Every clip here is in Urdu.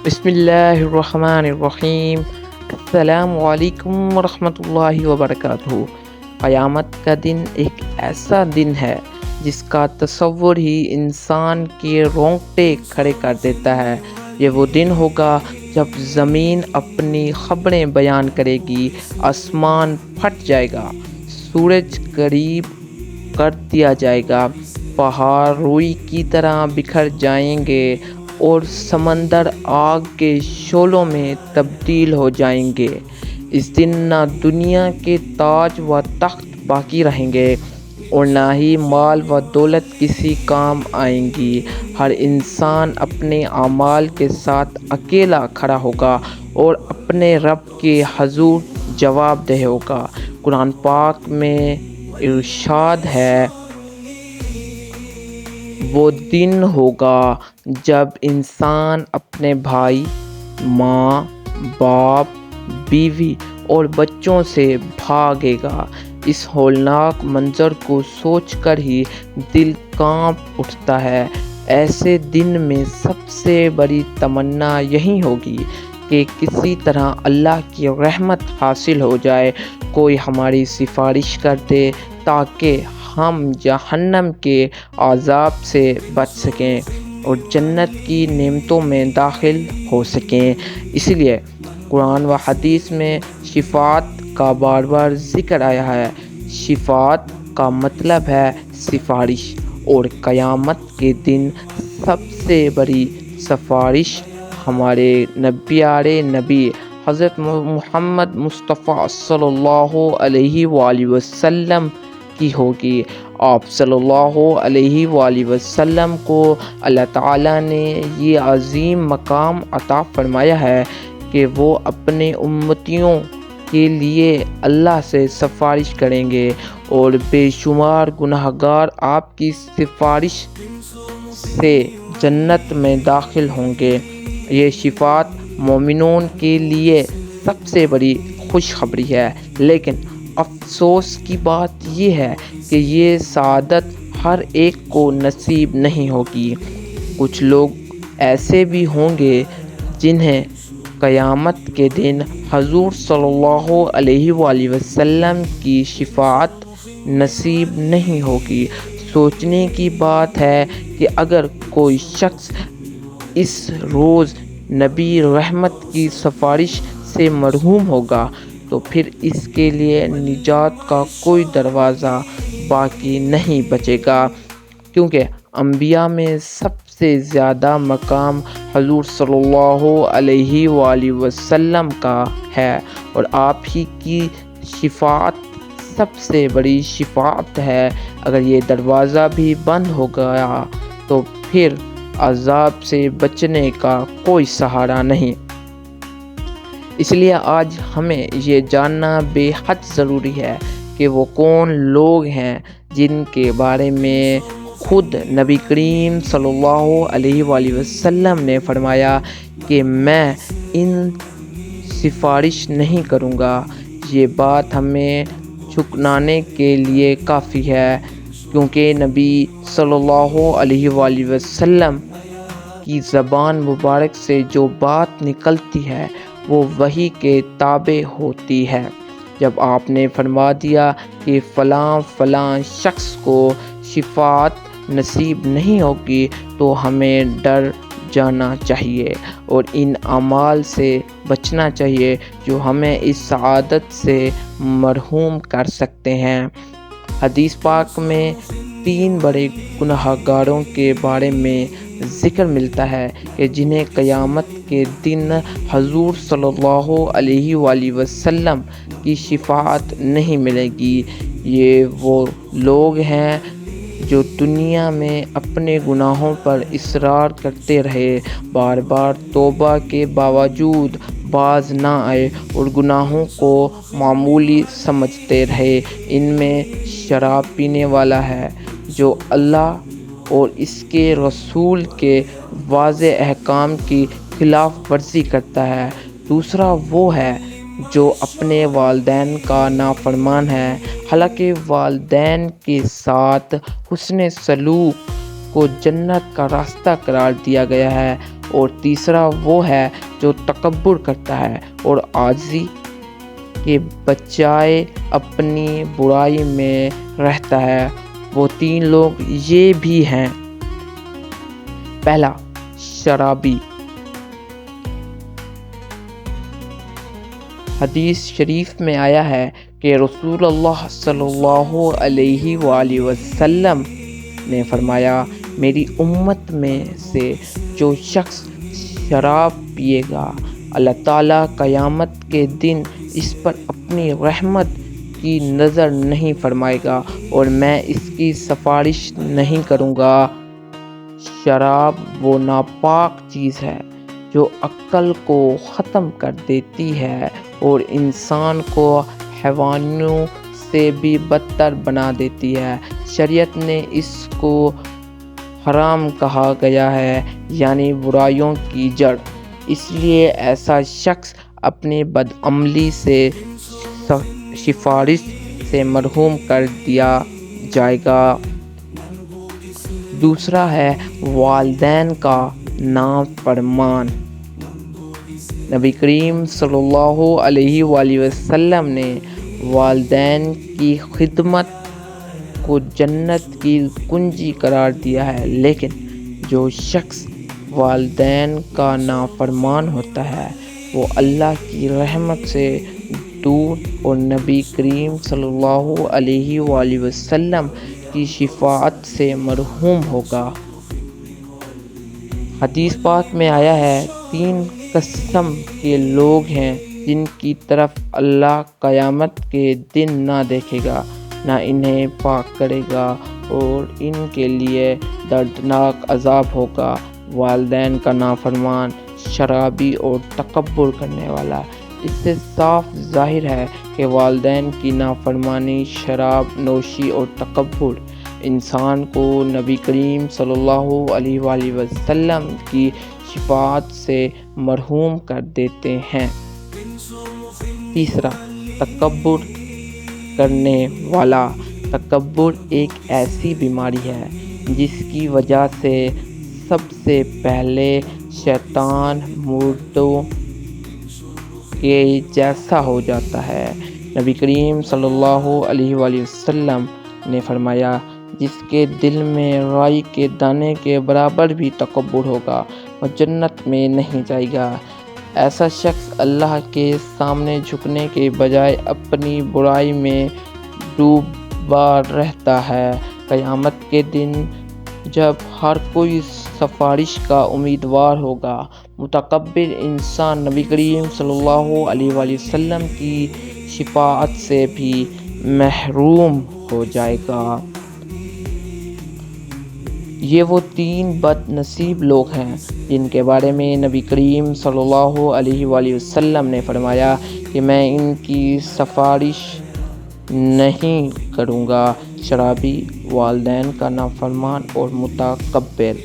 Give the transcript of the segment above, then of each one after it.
بسم اللہ الرحمن الرحیم۔ السلام علیکم ورحمۃ اللہ وبرکاتہ۔ قیامت کا دن ایک ایسا دن ہے جس کا تصور ہی انسان کے رونگٹے کھڑے کر دیتا ہے۔ یہ وہ دن ہوگا جب زمین اپنی خبریں بیان کرے گی، آسمان پھٹ جائے گا، سورج قریب کر دیا جائے گا، پہاڑ روئی کی طرح بکھر جائیں گے اور سمندر آگ کے شعلوں میں تبدیل ہو جائیں گے۔ اس دن نہ دنیا کے تاج و تخت باقی رہیں گے اور نہ ہی مال و دولت کسی کام آئیں گی۔ ہر انسان اپنے اعمال کے ساتھ اکیلا کھڑا ہوگا اور اپنے رب کے حضور جواب دہ ہوگا۔ قرآن پاک میں ارشاد ہے، وہ دن ہوگا جب انسان اپنے بھائی، ماں، باپ، بیوی اور بچوں سے بھاگے گا۔ اس ہولناک منظر کو سوچ کر ہی دل کانپ اٹھتا ہے۔ ایسے دن میں سب سے بڑی تمنا یہی ہوگی کہ کسی طرح اللہ کی رحمت حاصل ہو جائے، کوئی ہماری سفارش کر دے تاکہ ہم جہنم کے عذاب سے بچ سکیں اور جنت کی نعمتوں میں داخل ہو سکیں۔ اس لیے قرآن و حدیث میں شفاعت کا بار بار ذکر آیا ہے۔ شفاعت کا مطلب ہے سفارش، اور قیامت کے دن سب سے بڑی سفارش ہمارے پیارے نبی حضرت محمد مصطفیٰ صلی اللہ علیہ وآلہ وسلم کی ہوگی۔ آپ صلی اللہ علیہ وآلہ وسلم کو اللہ تعالیٰ نے یہ عظیم مقام عطا فرمایا ہے کہ وہ اپنے امتیوں کے لیے اللہ سے سفارش کریں گے اور بے شمار گناہگار آپ کی سفارش سے جنت میں داخل ہوں گے۔ یہ شفاعت مومنون کے لیے سب سے بڑی خوشخبری ہے، لیکن افسوس کی بات یہ ہے کہ یہ سعادت ہر ایک کو نصیب نہیں ہوگی۔ کچھ لوگ ایسے بھی ہوں گے جنہیں قیامت کے دن حضور صلی اللہ علیہ وآلہ وسلم کی شفاعت نصیب نہیں ہوگی۔ سوچنے کی بات ہے کہ اگر کوئی شخص اس روز نبی رحمت کی سفارش سے محروم ہوگا تو پھر اس کے لیے نجات کا کوئی دروازہ باقی نہیں بچے گا، کیونکہ انبیاء میں سب سے زیادہ مقام حضور صلی اللہ علیہ وآلہ وسلم کا ہے، اور آپ ہی کی شفاعت سب سے بڑی شفاعت ہے۔ اگر یہ دروازہ بھی بند ہو گیا تو پھر عذاب سے بچنے کا کوئی سہارا نہیں۔ اس لیے آج ہمیں یہ جاننا بے حد ضروری ہے کہ وہ کون لوگ ہیں جن کے بارے میں خود نبی کریم صلی اللہ علیہ وآلہ وسلم نے فرمایا کہ میں ان سفارش نہیں کروں گا۔ یہ بات ہمیں جھٹلانے کے لیے کافی ہے، کیونکہ نبی صلی اللہ علیہ وآلہ وسلم کی زبان مبارک سے جو بات نکلتی ہے وہ وحی کے تابع ہوتی ہے۔ جب آپ نے فرما دیا کہ فلاں فلاں شخص کو شفاعت نصیب نہیں ہوگی تو ہمیں ڈر جانا چاہیے اور ان اعمال سے بچنا چاہیے جو ہمیں اس سعادت سے محروم کر سکتے ہیں۔ حدیث پاک میں 3 بڑے گناہگاروں کے بارے میں ذکر ملتا ہے کہ جنہیں قیامت کے دن حضور صلی اللہ علیہ وآلہ وسلم کی شفاعت نہیں ملے گی۔ یہ وہ لوگ ہیں جو دنیا میں اپنے گناہوں پر اصرار کرتے رہے، بار بار توبہ کے باوجود باز نہ آئے اور گناہوں کو معمولی سمجھتے رہے۔ ان میں شراب پینے والا ہے جو اللہ اور اس کے رسول کے واضح احکام کی خلاف ورزی کرتا ہے۔ دوسرا وہ ہے جو اپنے والدین کا نافرمان ہے، حالانکہ والدین کے ساتھ حسن سلوک کو جنت کا راستہ قرار دیا گیا ہے۔ اور تیسرا وہ ہے جو تکبر کرتا ہے اور عاجزی کے بجائے اپنی برائی میں رہتا ہے۔ وہ 3 لوگ یہ بھی ہیں: پہلا، شرابی۔ حدیث شریف میں آیا ہے کہ رسول اللہ صلی اللہ علیہ وآلہ وسلم نے فرمایا، میری امت میں سے جو شخص شراب پیے گا، اللہ تعالیٰ قیامت کے دن اس پر اپنی رحمت کی نظر نہیں فرمائے گا اور میں اس کی سفارش نہیں کروں گا۔ شراب وہ ناپاک چیز ہے جو عقل کو ختم کر دیتی ہے اور انسان کو حیوانوں سے بھی بدتر بنا دیتی ہے۔ شریعت نے اس کو حرام کہا گیا ہے، یعنی برائیوں کی جڑ۔ اس لیے ایسا شخص اپنی بدعملی سے سفارش سے محروم کر دیا جائے گا۔ دوسرا ہے والدین کا نافرمان۔ نبی کریم صلی اللہ علیہ وآلہ وسلم نے والدین کی خدمت کو جنت کی کنجی قرار دیا ہے، لیکن جو شخص والدین کا نافرمان ہوتا ہے وہ اللہ کی رحمت سے دور اور نبی کریم صلی اللہ علیہ وآلہ وسلم کی شفاعت سے محروم ہوگا۔ حدیث پاک میں آیا ہے، 3 قسم کے لوگ ہیں جن کی طرف اللہ قیامت کے دن نہ دیکھے گا، نہ انہیں پاک کرے گا اور ان کے لیے دردناک عذاب ہوگا: والدین کا نافرمان، شرابی اور تکبر کرنے والا۔ اس سے صاف ظاہر ہے کہ والدین کی نافرمانی، شراب نوشی اور تکبر انسان کو نبی کریم صلی اللہ علیہ وآلہ وسلم کی شفاعت سے محروم کر دیتے ہیں۔ تیسرا، تکبر کرنے والا۔ تکبر ایک ایسی بیماری ہے جس کی وجہ سے سب سے پہلے شیطان مردوں کے جیسا ہو جاتا ہے۔ نبی کریم صلی اللہ علیہ وآلہ وسلم نے فرمایا، جس کے دل میں رائی کے دانے کے برابر بھی تکبر ہوگا وہ جنت میں نہیں جائے گا۔ ایسا شخص اللہ کے سامنے جھکنے کے بجائے اپنی برائی میں ڈوبا رہتا ہے۔ قیامت کے دن جب ہر کوئی سفارش کا امیدوار ہوگا، متکبر انسان نبی کریم صلی اللہ علیہ وآلہ وسلم کی شفاعت سے بھی محروم ہو جائے گا۔ یہ وہ 3 بد نصیب لوگ ہیں جن کے بارے میں نبی کریم صلی اللہ علیہ وآلہ وسلم نے فرمایا کہ میں ان کی سفارش نہیں کروں گا: شرابی، والدین کا نافرمان اور متکبر۔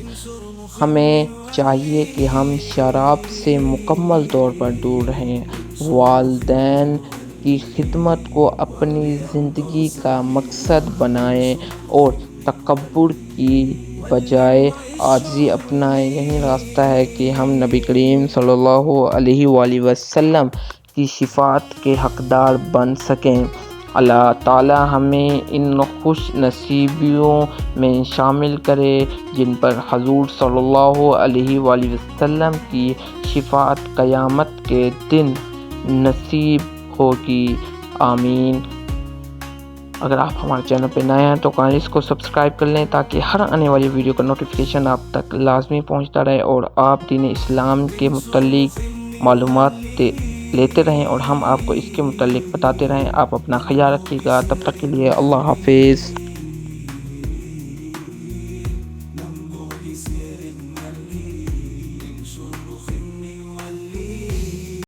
ہمیں چاہیے کہ ہم شراب سے مکمل طور پر دور رہیں، والدین کی خدمت کو اپنی زندگی کا مقصد بنائیں اور تکبر کی بجائے عاجزی اپنائیں۔ یہی راستہ ہے کہ ہم نبی کریم صلی اللہ علیہ وآلہ وسلم کی شفاعت کے حقدار بن سکیں۔ اللہ تعالی ہمیں ان خوش نصیبوں میں شامل کرے جن پر حضور صلی اللہ علیہ وآلہ وسلم کی شفاعت قیامت کے دن نصیب ہوگی، آمین۔ اگر آپ ہمارے چینل پہ نئے ہیں تو کائنڈلی اس کو سبسکرائب کر لیں تاکہ ہر آنے والی ویڈیو کا نوٹیفیکیشن آپ تک لازمی پہنچتا رہے اور آپ دین اسلام کے متعلق معلومات لیتے رہیں اور ہم آپ کو اس کے متعلق بتاتے رہیں۔ آپ اپنا خیال رکھیے گا، تب تک کے لیے اللہ حافظ۔